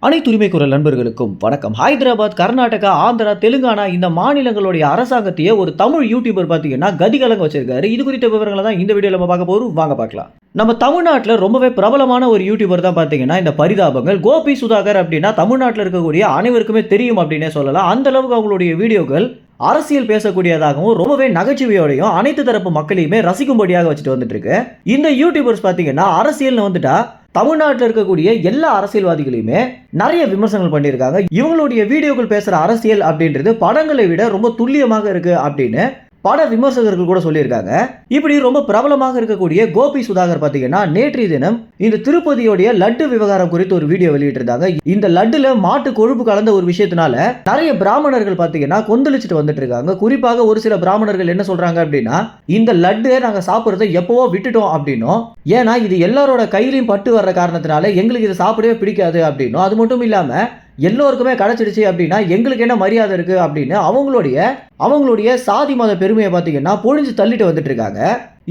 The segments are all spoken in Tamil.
அனைத்து உரிமை குரல் நண்பர்களுக்கும் வணக்கம். ஹைதராபாத், கர்நாடகா, ஆந்திரா, தெலுங்கானா இந்த மாநிலங்களுடைய அரசாங்கத்தையே ஒரு தமிழ் யூடியூபர் பார்த்தீங்கன்னா கதிகலங்க வச்சிருக்காரு. இது குறித்த விவரங்களை தான் இந்த வீடியோவில் நம்ம பார்க்க போறோம். வாங்க பார்க்கலாம். நம்ம தமிழ்நாட்டில் ரொம்பவே பிரபலமான ஒரு யூடியூபர் தான் பார்த்தீங்கன்னா இந்த பரிதாபங்கள். கோபி சுதாகர் அப்படின்னா தமிழ்நாட்டில் இருக்கக்கூடிய அனைவருக்குமே தெரியும் அப்படின்னே சொல்லலாம். அந்த அளவுக்கு அவங்களுடைய வீடியோக்கள் அரசியல் பேசக்கூடியதாகவும் ரொம்பவே நகைச்சுவையோடையும் அனைத்து தரப்பு மக்களையுமே ரசிக்கும்படியாக வச்சுட்டு வந்துட்டு இருக்கு. இந்த யூடியூபர்ஸ் பார்த்தீங்கன்னா அரசியல்னு வந்துட்டா தமிழ்நாட்டில் இருக்கக்கூடிய எல்லா அரசியல்வாதிகளையுமே நிறைய விமர்சனங்கள் பண்ணியிருக்காங்க. இவங்களுடைய வீடியோக்கள் பேசுற அரசியல் அப்படின்றது படங்களை விட ரொம்ப துல்லியமாக இருக்கு அப்படின்னு பட விமர்சகர்கள் கூட சொல்லியிருக்காங்க. இப்படி ரொம்ப பிரபலமாக இருக்கக்கூடிய கோபி சுதாகர் பார்த்தீங்கன்னா நேற்றைய தினம் இந்த திருப்பதியோடைய லட்டு விவகாரம் குறித்து ஒரு வீடியோ வெளியிட்டிருந்தாங்க. இந்த லட்டுல மாட்டு கொழுப்பு கலந்த ஒரு விஷயத்தினால நிறைய பிராமணர்கள் பார்த்தீங்கன்னா கொந்தளிச்சுட்டு வந்துட்டு இருக்காங்க. குறிப்பாக ஒரு சில பிராமணர்கள் என்ன சொல்றாங்க அப்படின்னா, இந்த லட்டு நாங்க சாப்பிடுறதை எப்பவோ விட்டுட்டோம் அப்படின்னும், ஏன்னா இது எல்லாரோட கையிலையும் பட்டு வர்ற காரணத்தினால எங்களுக்கு இதை சாப்பிடவே பிடிக்காது அப்படின்னும், அது மட்டும் இல்லாம எல்லோருக்குமே கிடைச்சிடுச்சு அப்படின்னா எங்களுக்கு என்ன மரியாதை இருக்கு அப்படின்னு அவங்களுடைய சாதி மத பெருமையை பார்த்தீங்கன்னா பொழிஞ்சு தள்ளிட்டு வந்துட்டு இருக்காங்க.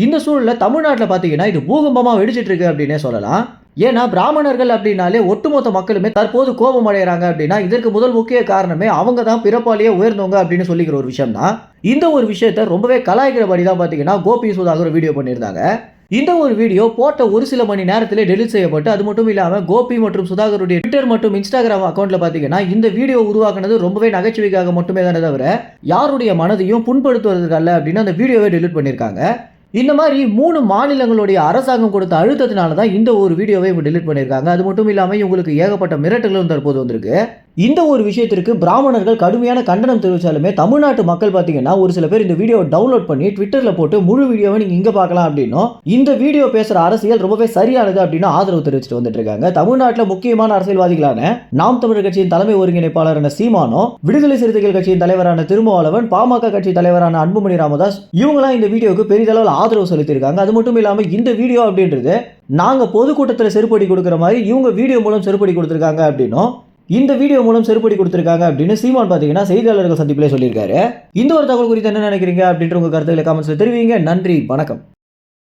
இந்த சூழல்ல தமிழ்நாட்டில் பார்த்தீங்கன்னா இது பூகம்பமா வெடிச்சிட்டு இருக்கு அப்படின்னே சொல்லலாம். ஏன்னா பிராமணர்கள் அப்படின்னாலே ஒட்டுமொத்த மக்களுமே தற்போது கோபம் அடைகிறாங்க அப்படின்னா இதற்கு முதல் முக்கிய காரணமே அவங்க தான் பிறப்பாலேயே உயர்ந்தவங்க அப்படின்னு சொல்லிக்கிற ஒரு விஷயம் தான். இந்த ஒரு விஷயத்தை ரொம்பவே கலாய்க்கிறபடி தான் பார்த்தீங்கன்னா கோபி சுதாகர் வீடியோ பண்ணியிருந்தாங்க. இந்த ஒரு வீடியோ போட்ட ஒரு சில மணி நேரத்திலே டெலிட் செய்யப்பட்டு, அது மட்டும் இல்லாம கோபி மற்றும் சுதாகருடைய ட்விட்டர் மற்றும் இன்ஸ்டாகிராம் அக்கௌண்ட்ல பாத்தீங்கன்னா இந்த வீடியோ உருவாக்குனது ரொம்பவே நகைச்சுவைக்காக மட்டுமே தானே தவிர யாருடைய மனதையும் புண்படுத்துவதற்கு அல்ல அப்படின்னு அந்த வீடியோவை டெலிட் பண்ணியிருக்காங்க. இந்த மாதிரி 3 மாநிலங்களுடைய அரசாங்கம் கொடுத்த அழுத்தத்தினால தான் இந்த ஒரு வீடியோவை இவங்க டெலிட் பண்ணியிருக்காங்க. அது மட்டும் இல்லாமல் இவங்களுக்கு ஏகப்பட்ட மிரட்டல்களும் தற்போது வந்திருக்கு. இந்த ஒரு விஷயத்திற்கு பிராமணர்கள் கடுமையான கண்டனம் தெரிவித்தாலுமே தமிழ்நாட்டு மக்கள் பார்த்தீங்கன்னா ஒரு சில பேர் இந்த வீடியோவை டவுன்லோட் பண்ணி ட்விட்டரில் போட்டு முழு வீடியோவை நீங்கள் இங்கே பார்க்கலாம் அப்படின்னும், இந்த வீடியோ பேசுகிற அரசியல் ரொம்பவே சரியானது அப்படின்னு ஆதரவு தெரிவிச்சுட்டு வந்துட்டு இருக்காங்க. தமிழ்நாட்டில் முக்கியமான அரசியல்வாதிகளான நாம் தமிழர் கட்சியின் தலைமை ஒருங்கிணைப்பாளரான சீமானோ, விடுதலை சிறுத்தைகள் கட்சியின் தலைவரான திருமாவளவன், பாமக கட்சி தலைவரான அன்புமணி ராமதாஸ் இவங்களாம் இந்த வீடியோவுக்கு பெரிதளவில் ஆதரவு செலுத்தியிருக்காங்க. அது மட்டும் இல்லாமல் இந்த வீடியோ அப்படின்றது நாங்கள் பொதுக்கூட்டத்தில் செருப்படி கொடுக்குற மாதிரி இவங்க வீடியோ மூலம் செருப்படி கொடுத்துருக்காங்க அப்படின்னும், இந்த வீடியோ மூலம் செருப்படி கொடுத்திருக்காங்க அப்படின்னு சீமான் பார்த்தீங்கன்னா செய்தியாளர்கள் சந்திப்பிலே சொல்லியிருக்காரு. இந்த ஒரு தகவல் குறித்து என்ன நினைக்கிறீங்க அப்படின்ற உங்க கருத்துக்களை கமெண்ட்ஸ்ல தெரிவிங்க. நன்றி, வணக்கம்.